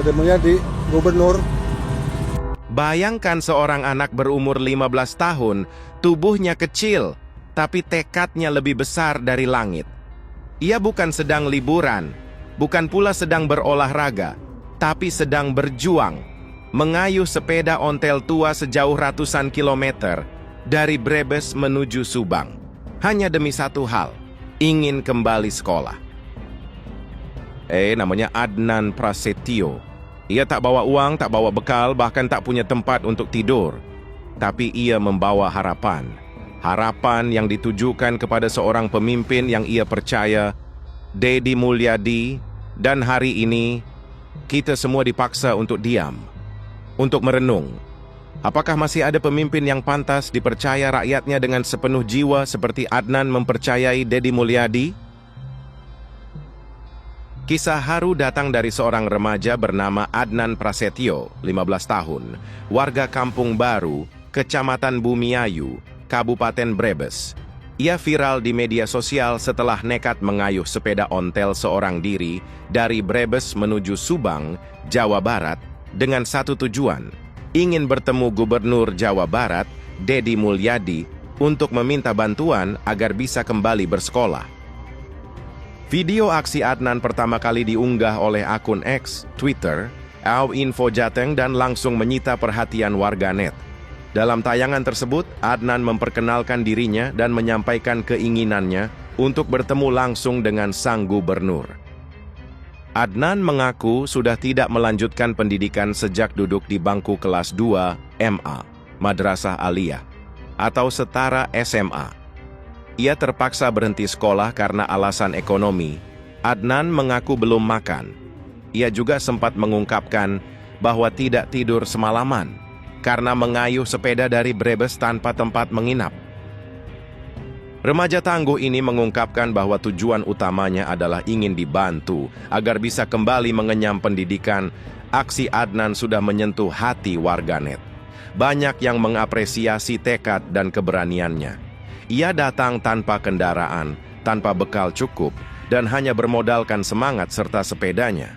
ketemunya di gubernur. Bayangkan seorang anak berumur 15 tahun, tubuhnya kecil, tapi tekadnya lebih besar dari langit. Ia bukan sedang liburan, bukan pula sedang berolahraga, tapi sedang berjuang, mengayuh sepeda ontel tua sejauh ratusan kilometer dari Brebes menuju Subang. Hanya demi satu hal, ingin kembali sekolah. Namanya Adnan Prasetyo. Ia tak bawa uang, tak bawa bekal, bahkan tak punya tempat untuk tidur. Tapi ia membawa harapan. Harapan yang ditujukan kepada seorang pemimpin yang ia percaya, Deddy Mulyadi, dan hari ini, kita semua dipaksa untuk diam, untuk merenung. Apakah masih ada pemimpin yang pantas dipercaya rakyatnya dengan sepenuh jiwa seperti Adnan mempercayai Deddy Mulyadi? Kisah haru datang dari seorang remaja bernama Adnan Prasetyo, 15 tahun, warga Kampung Baru, Kecamatan Bumiayu, Kabupaten Brebes. Ia viral di media sosial setelah nekat mengayuh sepeda ontel seorang diri dari Brebes menuju Subang, Jawa Barat, dengan satu tujuan, ingin bertemu Gubernur Jawa Barat, Deddy Mulyadi, untuk meminta bantuan agar bisa kembali bersekolah. Video aksi Adnan pertama kali diunggah oleh akun X, Twitter, Info Jateng dan langsung menyita perhatian warganet. Dalam tayangan tersebut, Adnan memperkenalkan dirinya dan menyampaikan keinginannya untuk bertemu langsung dengan sang gubernur. Adnan mengaku sudah tidak melanjutkan pendidikan sejak duduk di bangku kelas 2 MA, Madrasah Aliyah, atau setara SMA. Ia terpaksa berhenti sekolah karena alasan ekonomi. Adnan mengaku belum makan. Ia juga sempat mengungkapkan bahwa tidak tidur semalaman karena mengayuh sepeda dari Brebes tanpa tempat menginap. Remaja tangguh ini mengungkapkan bahwa tujuan utamanya adalah ingin dibantu agar bisa kembali mengenyam pendidikan. Aksi Adnan sudah menyentuh hati warganet. Banyak yang mengapresiasi tekad dan keberaniannya. Ia datang tanpa kendaraan, tanpa bekal cukup, dan hanya bermodalkan semangat serta sepedanya.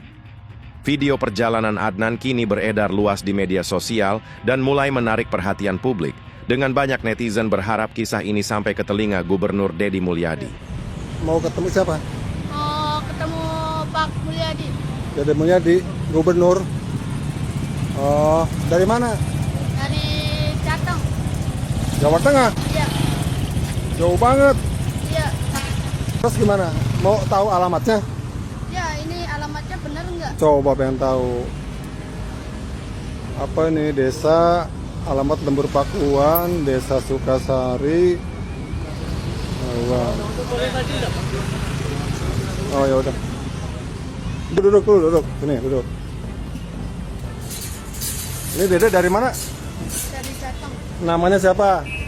Video perjalanan Adnan kini beredar luas di media sosial dan mulai menarik perhatian publik, dengan banyak netizen berharap kisah ini sampai ke telinga Gubernur Deddy Mulyadi. Mau ketemu siapa? Mau ketemu Pak Mulyadi. Deddy Mulyadi, gubernur. Oh, dari mana? Dari Jateng. Jawa Tengah? Iya. Jauh banget. Iya. Terus gimana? Mau tahu alamatnya? Ya, ini alamatnya benar nggak? Coba pengen tahu. Apa ini desa, alamat Lembur Pakuan, Desa Sukasari. Oh ya udah. Duduk dulu, duduk. Sini, duduk. Ini Dede dari mana? Dari Jateng. Namanya siapa? Adnan.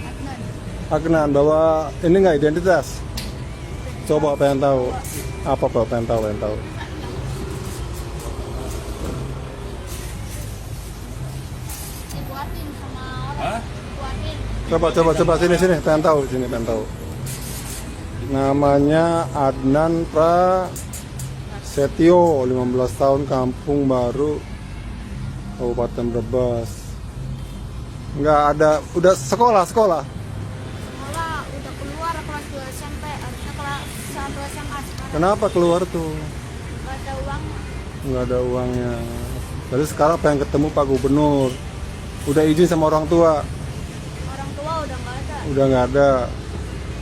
Agnan, bawa ini nggak identitas? Coba pengen tahu. Apa pengen tahu, pengen tahu. Dibuatin sama orang. Dibuatin. Coba sini pengen tahu, pengen tahu. Namanya Adnan Prasetyo, 15 tahun, Kampung Baru, Kabupaten Brebes. Nggak ada, udah sekolah. Sekolah udah keluar kelas 2 SMP, harusnya kelas 1 SMA sekarang. Kenapa keluar tuh? Nggak ada uangnya. Nggak ada uangnya. Jadi sekarang pengen ketemu Pak Gubernur. Udah izin sama orang tua? Orang tua udah nggak ada. Udah nggak ada.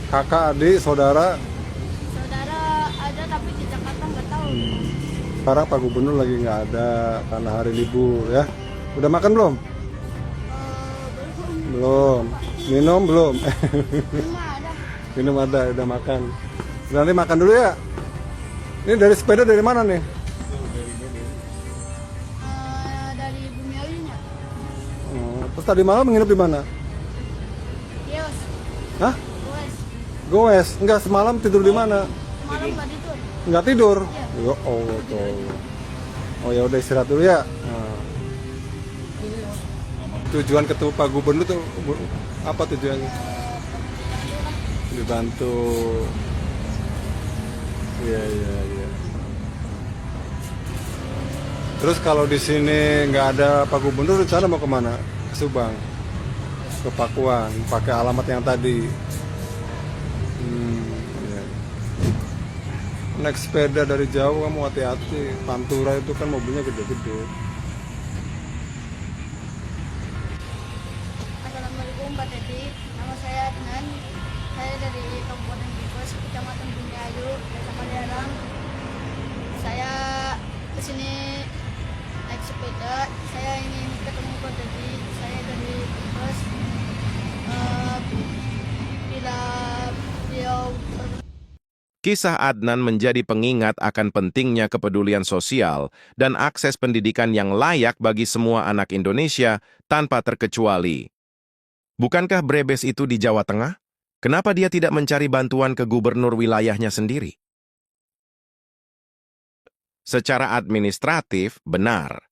Kakak, adik, saudara? Saudara ada tapi di Jakarta nggak tahu. Sekarang Pak Gubernur lagi nggak ada karena hari libur ya. Udah makan belum? Belum. Belum. Minum belum? Cuma ada. Minum ada, udah makan. Nanti makan dulu ya. Ini dari sepeda dari mana nih? Dari Bumiayunya. Terus tadi malam menginap di mana? Yos. Hah? Goes. Goes? Enggak, semalam tidur di mana? Malam nggak tidur. Enggak tidur? Iya. Ya Allah tuh. Oh ya udah istirahat dulu ya. Nah. Tujuan ketemu Pak Gubernur tuh apa tujuannya? Dibantu. Iya. Terus kalau di sini nggak ada Pak Gubernur, rencana mau kemana? Ke Subang, ke Pakuan, pakai alamat yang tadi. Ya. Naik sepeda dari jauh kamu hati-hati. Pantura itu kan mobilnya gede-gede. Assalamualaikum Pak Teddy, nama saya Adnan. Saya dari Kabupaten Brebes, Kecamatan Bumiayu, Desa Maliarang. Saya kesini naik sepeda. Saya ingin ketemu Pak Teddy. Saya dari Brebes. Bila beliau Kisah Adnan menjadi pengingat akan pentingnya kepedulian sosial dan akses pendidikan yang layak bagi semua anak Indonesia tanpa terkecuali. Bukankah Brebes itu di Jawa Tengah? Kenapa dia tidak mencari bantuan ke gubernur wilayahnya sendiri? Secara administratif, benar.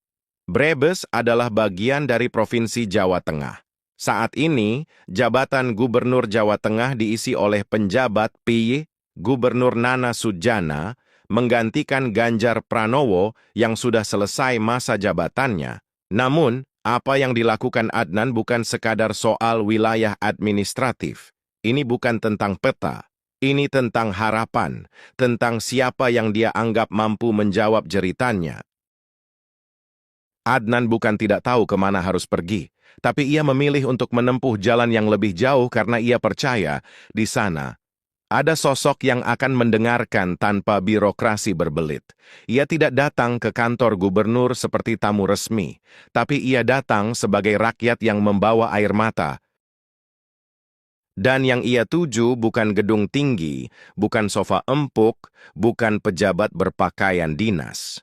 Brebes adalah bagian dari Provinsi Jawa Tengah. Saat ini, jabatan Gubernur Jawa Tengah diisi oleh penjabat PY Gubernur Nana Sujana menggantikan Ganjar Pranowo yang sudah selesai masa jabatannya. Namun, apa yang dilakukan Adnan bukan sekadar soal wilayah administratif. Ini bukan tentang peta. Ini tentang harapan, tentang siapa yang dia anggap mampu menjawab jeritannya. Adnan bukan tidak tahu kemana harus pergi, tapi ia memilih untuk menempuh jalan yang lebih jauh karena ia percaya di sana ada sosok yang akan mendengarkan tanpa birokrasi berbelit. Ia tidak datang ke kantor gubernur seperti tamu resmi, tapi ia datang sebagai rakyat yang membawa air mata. Dan yang ia tuju bukan gedung tinggi, bukan sofa empuk, bukan pejabat berpakaian dinas.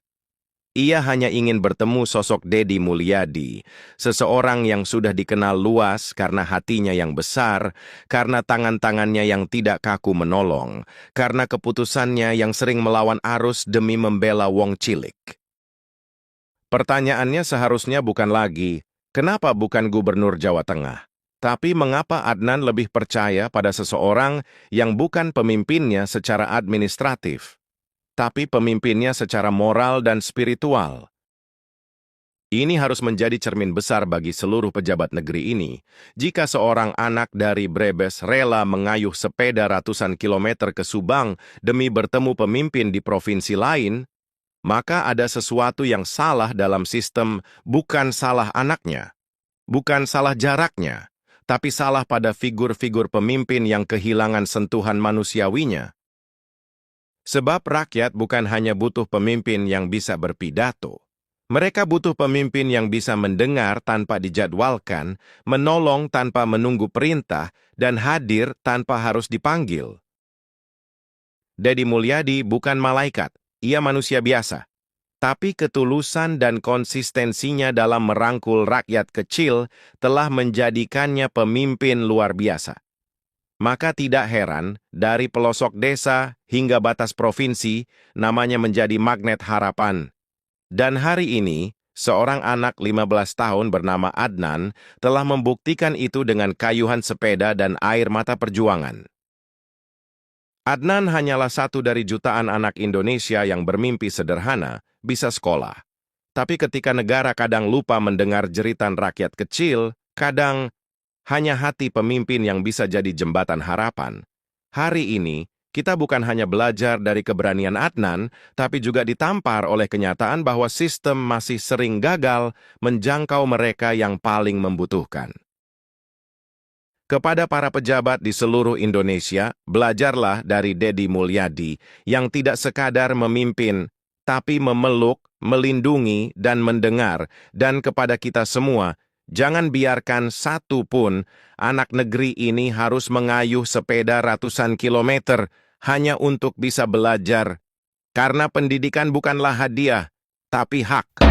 Ia hanya ingin bertemu sosok Deddy Mulyadi, seseorang yang sudah dikenal luas karena hatinya yang besar, karena tangan-tangannya yang tidak kaku menolong, karena keputusannya yang sering melawan arus demi membela wong cilik. Pertanyaannya seharusnya bukan lagi, kenapa bukan Gubernur Jawa Tengah? Tapi mengapa Adnan lebih percaya pada seseorang yang bukan pemimpinnya secara administratif, tapi pemimpinnya secara moral dan spiritual? Ini harus menjadi cermin besar bagi seluruh pejabat negeri ini. Jika seorang anak dari Brebes rela mengayuh sepeda ratusan kilometer ke Subang demi bertemu pemimpin di provinsi lain, maka ada sesuatu yang salah dalam sistem, bukan salah anaknya, bukan salah jaraknya, tapi salah pada figur-figur pemimpin yang kehilangan sentuhan manusiawinya. Sebab rakyat bukan hanya butuh pemimpin yang bisa berpidato. Mereka butuh pemimpin yang bisa mendengar tanpa dijadwalkan, menolong tanpa menunggu perintah, dan hadir tanpa harus dipanggil. Deddy Mulyadi bukan malaikat, ia manusia biasa. Tapi ketulusan dan konsistensinya dalam merangkul rakyat kecil telah menjadikannya pemimpin luar biasa. Maka tidak heran, dari pelosok desa hingga batas provinsi, namanya menjadi magnet harapan. Dan hari ini, seorang anak 15 tahun bernama Adnan telah membuktikan itu dengan kayuhan sepeda dan air mata perjuangan. Adnan hanyalah satu dari jutaan anak Indonesia yang bermimpi sederhana, bisa sekolah. Tapi ketika negara kadang lupa mendengar jeritan rakyat kecil, kadang hanya hati pemimpin yang bisa jadi jembatan harapan. Hari ini, kita bukan hanya belajar dari keberanian Adnan, tapi juga ditampar oleh kenyataan bahwa sistem masih sering gagal menjangkau mereka yang paling membutuhkan. Kepada para pejabat di seluruh Indonesia, belajarlah dari Deddy Mulyadi yang tidak sekadar memimpin, tapi memeluk, melindungi, dan mendengar. Dan kepada kita semua, jangan biarkan satu pun anak negeri ini harus mengayuh sepeda ratusan kilometer hanya untuk bisa belajar. Karena pendidikan bukanlah hadiah, tapi hak.